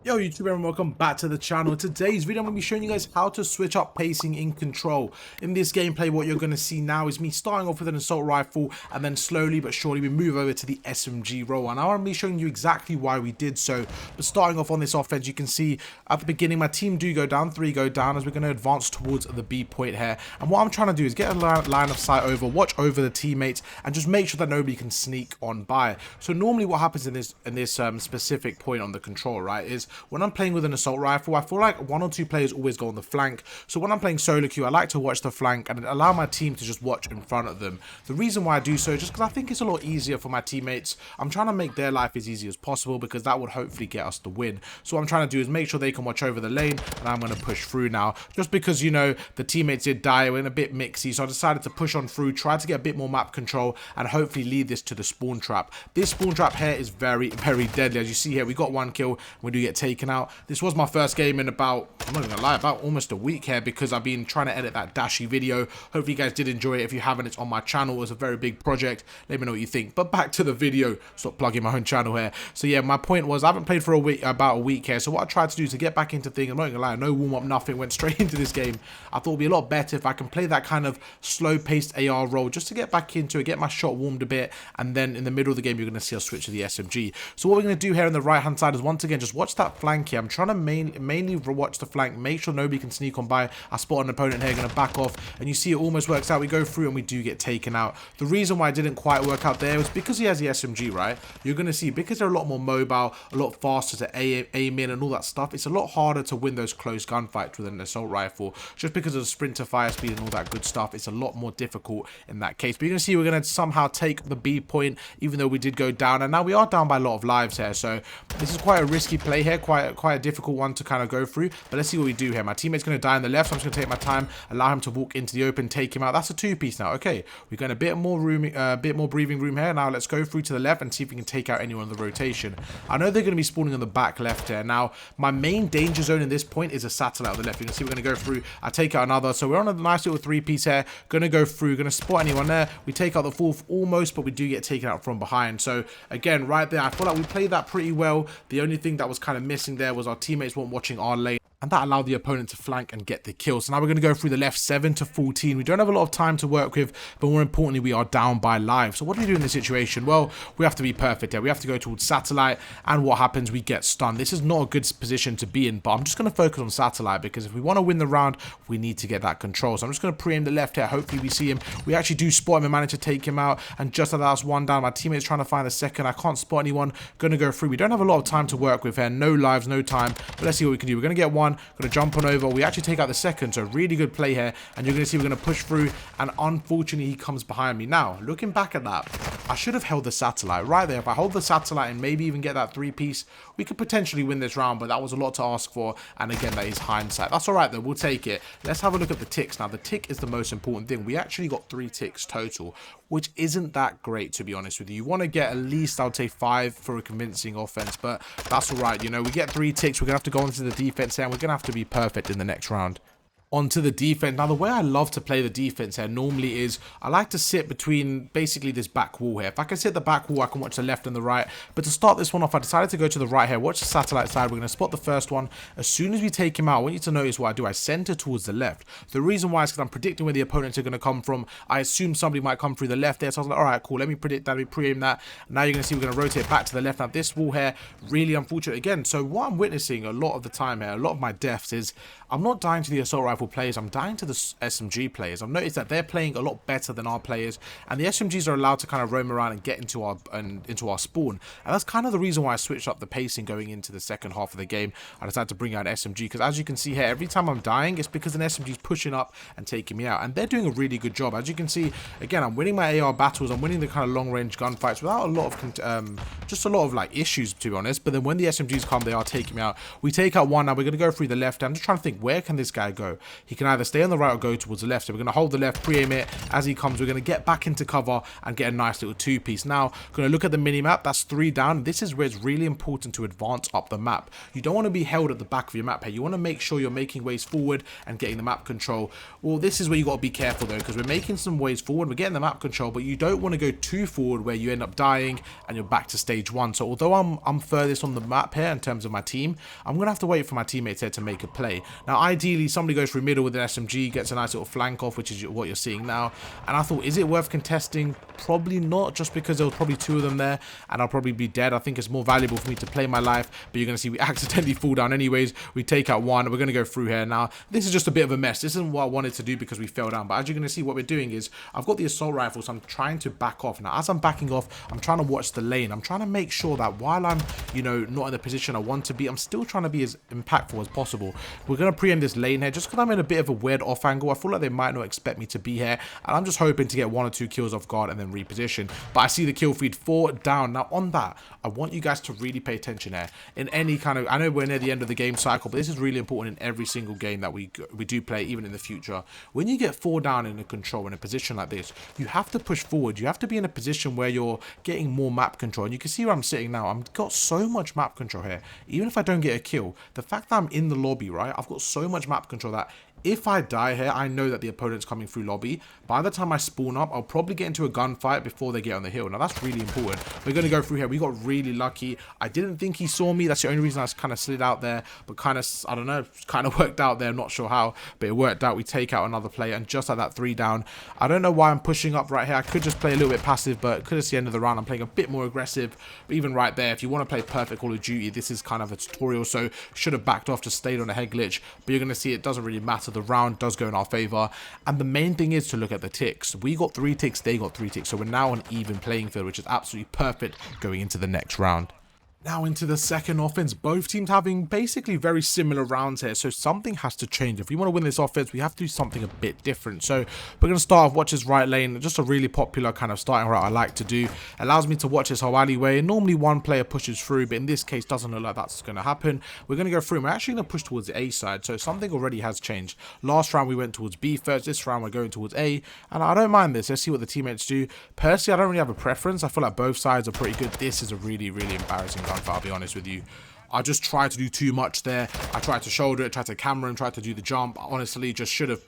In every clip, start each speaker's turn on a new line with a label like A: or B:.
A: Yo YouTube everyone, welcome back to the channel. Today's video I'm going to be showing you guys how to switch up pacing in Control. In this gameplay what you're going to see now is me starting off with an assault rifle and then slowly but surely we move over to the SMG role, and I'm going to be showing you exactly why we did so. But starting off on this offense, you can see at the beginning my team do go down, 3 go down as we're going to advance towards the B point here, and what I'm trying to do is get a line of sight over, watch over the teammates and just make sure that nobody can sneak on by. So normally what happens in this specific point on the Control, right, is when I'm playing with an assault rifle, I feel like 1 or 2 players always go on the flank. So when I'm playing solo queue, I like to watch the flank and allow my team to just watch in front of them. The reason why I do so is just because I think it's a lot easier for my teammates. I'm trying to make their life as easy as possible because that would hopefully get us the win. So what I'm trying to do is make sure they can watch over the lane, and I'm going to push through now. Just because, you know, the teammates did die, we're in a bit mixy, so I decided to push on through, try to get a bit more map control and hopefully lead this to the spawn trap. This spawn trap here is very, very deadly. As you see here, we got 1 kill, we do get taken out. This was my first game in about, I'm not gonna lie, about almost a week here because I've been trying to edit that Dashy video. Hopefully you guys did enjoy it. If you haven't, it's on my channel. It was a very big project. Let me know what you think. But back to the video. Stop plugging my own channel here. So yeah, my point was I haven't played for about a week here. So what I tried to do to get back into things, I'm not gonna lie, no warm up, nothing, went straight into this game. I thought it'd be a lot better if I can play that kind of slow paced AR role just to get back into it, get my shot warmed a bit, and then in the middle of the game you're gonna see us switch to the SMG. So what we're gonna do here on the right hand side is once again just watch that flank here. I'm trying to mainly watch the flank, make sure nobody can sneak on by. I spot an opponent here, gonna back off, and you see it almost works out. We go through and we do get taken out. The reason why it didn't quite work out there was because he has the SMG, right? You're gonna see because they're a lot more mobile, a lot faster to aim in and all that stuff. It's a lot harder to win those close gunfights with an assault rifle just because of the sprinter fire speed and all that good stuff. It's a lot more difficult in that case. But you're gonna see we're gonna somehow take the B point even though we did go down, and now we are down by a lot of lives here. So this is quite a risky play here, quite a difficult one to kind of go through. But let's see what we do here. My teammate's going to die on the left, so I'm just going to take my time, allow him to walk into the open, take him out. That's a 2-piece now. Okay, we've got a bit more room, bit more breathing room here. Now let's go through to the left and see if we can take out anyone in the rotation. I know they're going to be spawning on the back left here. Now my main danger zone in this point is a satellite on the left. You can see we're going to go through. I take out another, so we're on a nice little 3-piece here. Going to go through, going to spot anyone there. We take out the 4th almost, but we do get taken out from behind. So again, right there, I feel like we played that pretty well. The only thing that was kind of missing there was our teammates weren't watching our lane, and that allowed the opponent to flank and get the kill. So now we're going to go through the left, 7 to 14. We don't have a lot of time to work with, but more importantly, we are down by live. So what do we do in this situation? Well, we have to be perfect here. We have to go towards satellite, and what happens? We get stunned. This is not a good position to be in, but I'm just going to focus on satellite because if we want to win the round, we need to get that control. So I'm just going to pre-aim the left here. Hopefully we see him. We actually do spot him and manage to take him out, and just as that's 1 down, my teammate's trying to find a second. I can't spot anyone. Going to go through. We don't have a lot of time to work with here. No lives, no time, but let's see what we can do. We're going to get 1. Going to jump on over. We actually take out the 2nd, so really good play here, and you're going to see we're going to push through, and unfortunately he comes behind me. Now looking back at that, I should have held the satellite right there. If I hold the satellite and maybe even get that 3-piece, we could potentially win this round, but that was a lot to ask for, and again that is hindsight. That's all right though, we'll take it. Let's have a look at the ticks. Now the tick is the most important thing. We actually got 3 ticks total, which isn't that great, to be honest with you. You want to get at least, I would say, 5 for a convincing offense, but that's all right. You know, we get 3 ticks. We're gonna have to go into the defense here, and we're gonna have to be perfect in the next round. Onto the defense. Now the way I love to play the defense here normally is I like to sit between basically this back wall here. If I can sit the back wall, I can watch the left and the right, but to start this one off I decided to go to the right here, watch the satellite side. We're going to spot the first one. As soon as we take him out, I want you to notice what I do. I center towards the left. The reason why is because I'm predicting where the opponents are going to come from. I assume somebody might come through the left there, so I was like, alright, cool, let me predict that, let me pre-aim that. Now you're going to see we're going to rotate back to the left. Now this wall here, really unfortunate again. So what I'm witnessing a lot of the time here, a lot of my deaths is I'm not dying to the assault rifle players, I'm dying to the SMG players. I've noticed that they're playing a lot better than our players, and the SMGs are allowed to kind of roam around and get into our spawn, and that's kind of the reason why I switched up the pacing going into the second half of the game. I decided to bring out SMG because as you can see here, every time I'm dying it's because an SMG is pushing up and taking me out, and they're doing a really good job. As you can see, again, I'm winning my AR battles, I'm winning the kind of long range gunfights without a lot of just a lot of like issues, to be honest. But then when the SMGs come, they are taking me out. We take out 1. Now we're going to go through the left. I'm just trying to think, where can this guy go? he can either stay on the right or go towards the left. So we're going to hold the left, pre-aim it. As he comes, we're going to get back into cover and get a nice little two-piece. Now, going to look at the mini-map. That's 3 down. This is where it's really important to advance up the map. You don't want to be held at the back of your map here. You want to make sure you're making ways forward and getting the map control. Well, this is where you got to be careful though, because we're making some ways forward. We're getting the map control, but you don't want to go too forward where you end up dying and you're back to stage 1. So although I'm furthest on the map here in terms of my team, I'm going to have to wait for my teammates here to make a play. Now, ideally, somebody goes through middle with an SMG, gets a nice little flank off, which is what you're seeing now. And I thought, is it worth contesting? Probably not, just because there was probably 2 of them there and I'll probably be dead. I think it's more valuable for me to play my life, but you're going to see we accidentally fall down anyways. We take out 1. We're going to go through here. Now, this is just a bit of a mess. This isn't what I wanted to do because we fell down, but as you're going to see, what we're doing is I've got the assault rifle, so I'm trying to back off. Now, as I'm backing off, I'm trying to watch the lane. I'm trying to make sure that while I'm, you know, not in the position I want to be, I'm still trying to be as impactful as possible. We're going to preempt this lane here just because I'm in a bit of a weird off angle. I feel like they might not expect me to be here, and I'm just hoping to get 1 or 2 kills off guard and then reposition. But I see the kill feed 4 down. Now, on that, I want you guys to really pay attention here. In any kind of, I know we're near the end of the game cycle, but this is really important in every single game that we do play, even in the future. When you get 4 down in a control in a position like this, you have to push forward. You have to be in a position where you're getting more map control. And you can see where I'm sitting now. I've got so much map control here. Even if I don't get a kill, the fact that I'm in the lobby, right, I've got so much map control that if I die here, I know that the opponent's coming through lobby. By the time I spawn up, I'll probably get into a gunfight before they get on the hill. Now, that's really important. We're going to go through here. We got really lucky. I didn't think he saw me. That's the only reason I kind of slid out there. But kind of, I don't know, kind of worked out there. I'm not sure how, but it worked out. We take out another player, and just at that 3 down, I don't know why I'm pushing up right here. I could just play a little bit passive, but because it's the end of the round, I'm playing a bit more aggressive. But even right there, if you want to play perfect Call of Duty, this is kind of a tutorial, so should have backed off, just stayed on a head glitch. But you're going to see it doesn't really matter. The round does go in our favor, and the main thing is to look at the ticks. We got 3 ticks, they got 3 ticks, so we're now on even playing field, which is absolutely perfect going into the next round. Now into the second offense, both teams having basically very similar rounds here, so something has to change. If we want to win this offense, we have to do something a bit different. So we're going to start off, watch this right lane, just a really popular kind of starting route I like to do. Allows me to watch this whole alleyway. Normally 1 player pushes through, but in this case doesn't look like that's going to happen. We're going to go through, and we're actually going to push towards the A side, so something already has changed. Last round we went towards B first, this round we're going towards A, and I don't mind this. Let's see what the teammates do. Personally, I don't really have a preference. I feel like both sides are pretty good. This is a really, really embarrassing gunfight, I'll be honest with you. I just tried to do too much there. I tried to shoulder it, tried to camera him, tried to do the jump. Honestly, just should have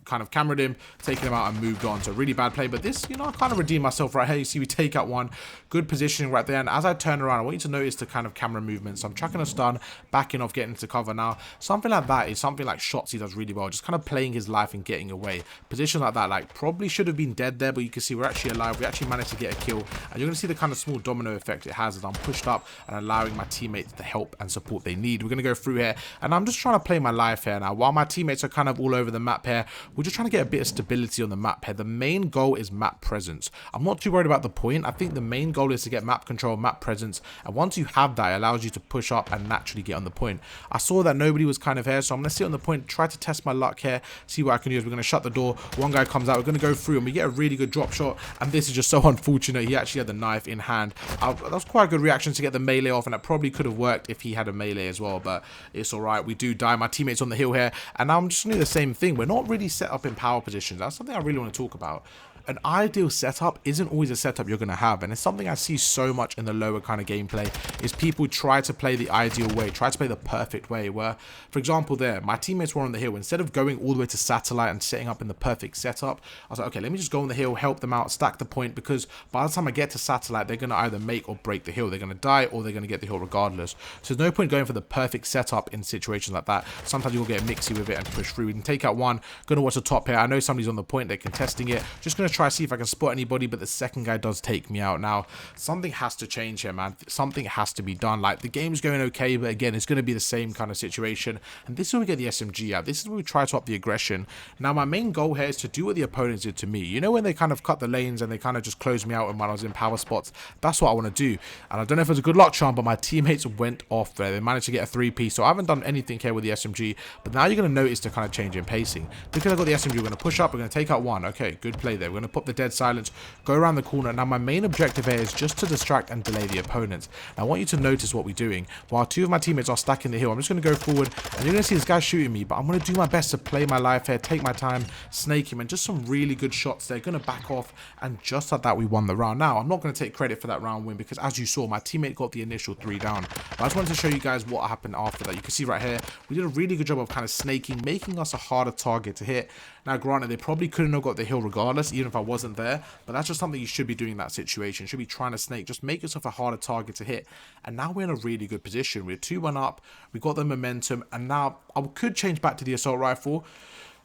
A: kind of cameraed him, taken him out and moved on. So really bad play, but this, you know, I kind of redeemed myself right here. You see we take out 1, good positioning right there, and as I turn around, I want you to notice the kind of camera movements. So I'm tracking a stun, backing off, getting into cover. Now something like that is something like Shots he does really well, just kind of playing his life and getting away. Position like that, like, probably should have been dead there, but you can see we're actually alive. We actually managed to get a kill, and you're going to see the kind of small domino effect it has as I'm pushed up and allowing my teammates the help and support they need. We're going to go through here, and I'm just trying to play my life here now while my teammates are kind of all over the map here. We're just trying to get a bit of stability on the map here. The main goal is map presence. I'm not too worried about the point. I think the main goal is to get map control, map presence, and once you have that, it allows you to push up and naturally get on the point. I saw that nobody was kind of here, so I'm going to sit on the point, try to test my luck here, see what I can use. We're going to shut the door. 1 guy comes out. We're going to go through, and we get a really good drop shot, and this is just so unfortunate. He actually had the knife in hand. That was quite a good reaction to get the melee off, and that probably could have worked if he had a melee as well, but it's all right. We do die. My teammate's on the hill here, and now I'm just going to do the same thing. We're not really set up in power positions. That's something I really want to talk about. An ideal setup isn't always a setup you're going to have, and it's something I see so much in the lower kind of gameplay is people try to play the ideal way, try to play the perfect way, where, for example, there, my teammates were on the hill. Instead of going all the way to satellite and setting up in the perfect setup, I was like, okay, let me just go on the hill, help them out, stack the point, because by the time I get to satellite, they're going to either make or break the hill. They're going to die or they're going to get the hill regardless. So there's no point going for the perfect setup in situations like that. Sometimes you'll get mixy with it and push through. We can take out 1. Going to watch the top here. I know somebody's on the point. They're contesting it. Just going to try to see if I can spot anybody, but the second guy does take me out. Now, something has to change here, man. Something has to be done. Like, the game's going okay, but again, it's going to be the same kind of situation. And this is where we get the SMG out. This is where we try to up the aggression. Now, my main goal here is to do what the opponents did to me. You know, when they kind of cut the lanes and they kind of just closed me out when I was in power spots? That's what I want to do. And I don't know if it was a good luck charm, but my teammates went off there. They managed to get a 3-piece. So I haven't done anything here with the SMG, but now you're going to notice the kind of change in pacing. Because I've got the SMG, we're going to push up. We're going to take out 1. Okay, good play there. We're going to pop the dead silence, go around the corner. Now my main objective here is just to distract and delay the opponents. Now I want you to notice what we're doing. While two of my teammates are stacking the hill, I'm just going to go forward, and you're going to see this guy shooting me, but I'm going to do my best to play my life here, take my time, snake him, and just some really good shots there. Going to back off, and just like that we won the round. Now I'm not going to take credit for that round win because as you saw, my teammate got the initial 3 down. But I just wanted to show you guys what happened after that. You can see right here, we did a really good job of kind of snaking, making us a harder target to hit. Now granted, they probably couldn't have got the hill regardless, even if I wasn't there, but that's just something you should be doing in that situation. You should be trying to snake, just make yourself a harder target to hit. And now we're in a really good position. We're 2-1 up, we got the momentum, and now I could change back to the assault rifle,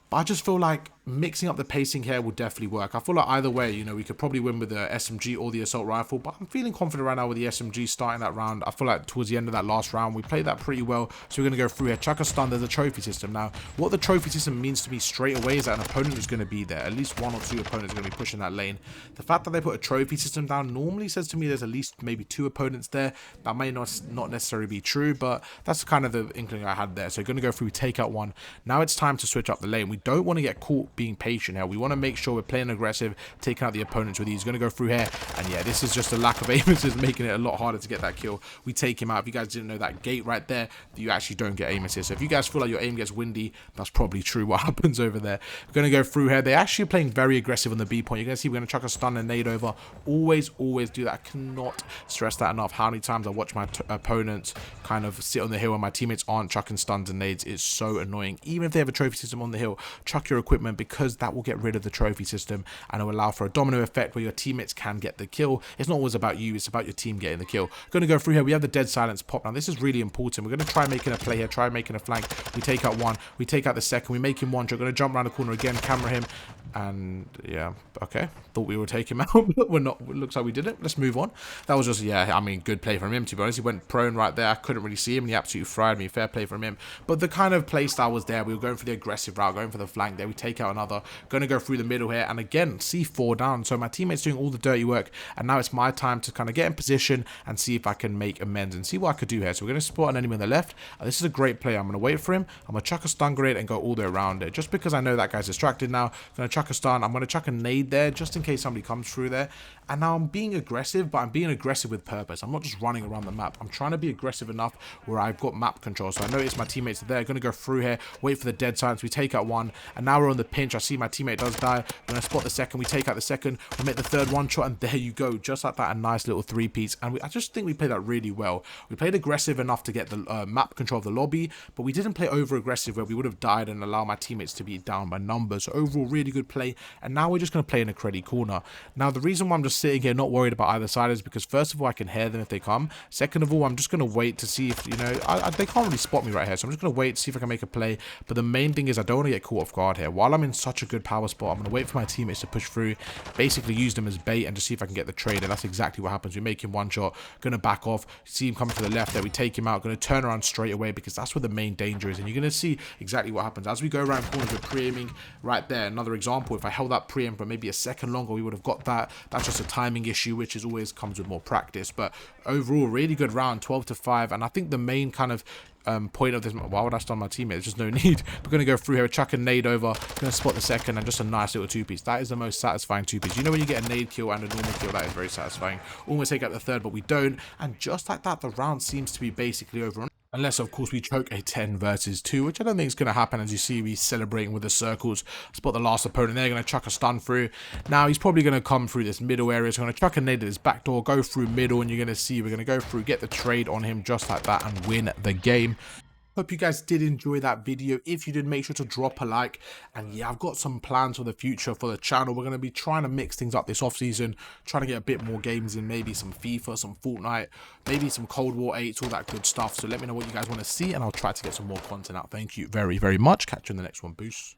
A: but I just feel like mixing up the pacing here will definitely work. I feel like either way, you know, we could probably win with the SMG or the assault rifle, but I'm feeling confident right now with the SMG starting that round. I feel like towards the end of that last round, we played that pretty well, so we're going to go through here. Chuck a stun, there's a trophy system. Now, what the trophy system means to me straight away is that an opponent is going to be there. At least 1 or 2 opponents are going to be pushing that lane. The fact that they put a trophy system down normally says to me there's at least maybe 2 opponents there. That may not necessarily be true, but that's kind of the inkling I had there. So we're going to go through, take out 1. Now it's time to switch up the lane. We don't want to get caught being patient here. We want to make sure we're playing aggressive, taking out the opponents with these. Going to go through here, and yeah, this is just a lack of aim assist, making it a lot harder to get that kill. We take him out. If you guys didn't know, that gate right there, you actually don't get aim assist. So if you guys feel like your aim gets windy, that's probably true what happens over there. We're going to go through here. They're actually playing very aggressive on the B point. You're going to see we're going to chuck a stun and nade over. Always do that. I cannot stress that enough. How many times I watch my opponents kind of sit on the hill and my teammates aren't chucking stuns and nades. It's so annoying. Even if they have a trophy system on the hill, chuck your equipment, because that will get rid of the trophy system and it will allow for a domino effect where your teammates can get the kill. It's not always about you, it's about your team getting the kill. Going to go through here, we have the dead silence pop. Now this is really important. We're going to try making a play here, try making a flank. We take out 1, we take out the second, we make him 1 shot. Going to jump around the corner again, camera him, and yeah, okay, thought we would take him out, but we're not. It looks like we didn't. Let's move on. That was just, yeah, I mean, good play from him, to be honest. He went prone right there. I couldn't really see him, and he absolutely fried me. Fair play from him, but the kind of play style was there. We were going for the aggressive route, going for the flank there. We take out another, going to go through the middle here, and again, C4 down. So my teammate's doing all the dirty work, and now it's my time to kind of get in position and see if I can make amends and see what I could do here. So we're going to spot an enemy on the left. This is a great play. I'm going to wait for him. I'm going to chuck a stun grenade and go all the way around it, just because I know that guy's distracted now. I'm going to chuck a stun. I'm going to chuck a nade there just in case somebody comes through there. And now I'm being aggressive, but I'm being aggressive with purpose. I'm not just running around the map. I'm trying to be aggressive enough where I've got map control. So I notice my teammates are there. Going to go through here, wait for the dead silence. We take out 1, and now we're on the pinch. I see my teammate does die. We're going to spot the second. We take out the second. We make the third 1 shot, and there you go. Just like that, a nice little 3-piece. And I just think we played that really well. We played aggressive enough to get the map control of the lobby, but we didn't play over aggressive where we would have died and allow my teammates to be down by numbers. So overall, really good play. And now we're just going to play in a cruddy corner. Now, the reason why I'm just sitting here not worried about either side is because first of all, I can hear them if they come. Second of all, I'm just going to wait to see if, you know, they can't really spot me right here. So I'm just going to wait to see if I can make a play. But the main thing is I don't want to get caught off guard here. While I'm in such a good power spot, I'm going to wait for my teammates to push through, basically use them as bait and just see if I can get the trade. And that's exactly what happens. We make him 1 shot, going to back off, see him coming to the left there. We take him out, going to turn around straight away because that's where the main danger is. And you're going to see exactly what happens. As we go around corners, we're pre-aiming right there. Another example, if I held that pre-aim for maybe a second longer, we would have got that. That's just a timing issue, which is always comes with more practice. But overall, really good round, 12-5. And I think the main kind of point of this, why would I stun my teammate? There's just no need. We're going to go through here, chuck a nade over, going to spot the second, and just a nice little 2-piece. That is the most satisfying 2-piece. You know when you get a nade kill and a normal kill, that is very satisfying. Almost take out the third, but we don't. And just like that, the round seems to be basically over. Unless, of course, we choke a 10 versus 2, which I don't think is going to happen. As you see, we celebrating with the circles. Spot the last opponent. They're going to chuck a stun through. Now, he's probably going to come through this middle area. So I'm going to chuck a nade at his back door, go through middle, and you're going to see we're going to go through, get the trade on him just like that, and win the game. Hope you guys did enjoy that video. If you did, make sure to drop a like. And yeah, I've got some plans for the future for the channel. We're going to be trying to mix things up this off season, trying to get a bit more games in, maybe some FIFA, some Fortnite, maybe some Cold War 8, all that good stuff. So let me know what you guys want to see, and I'll try to get some more content out. Thank you very, very much. Catch you in the next one. Boost.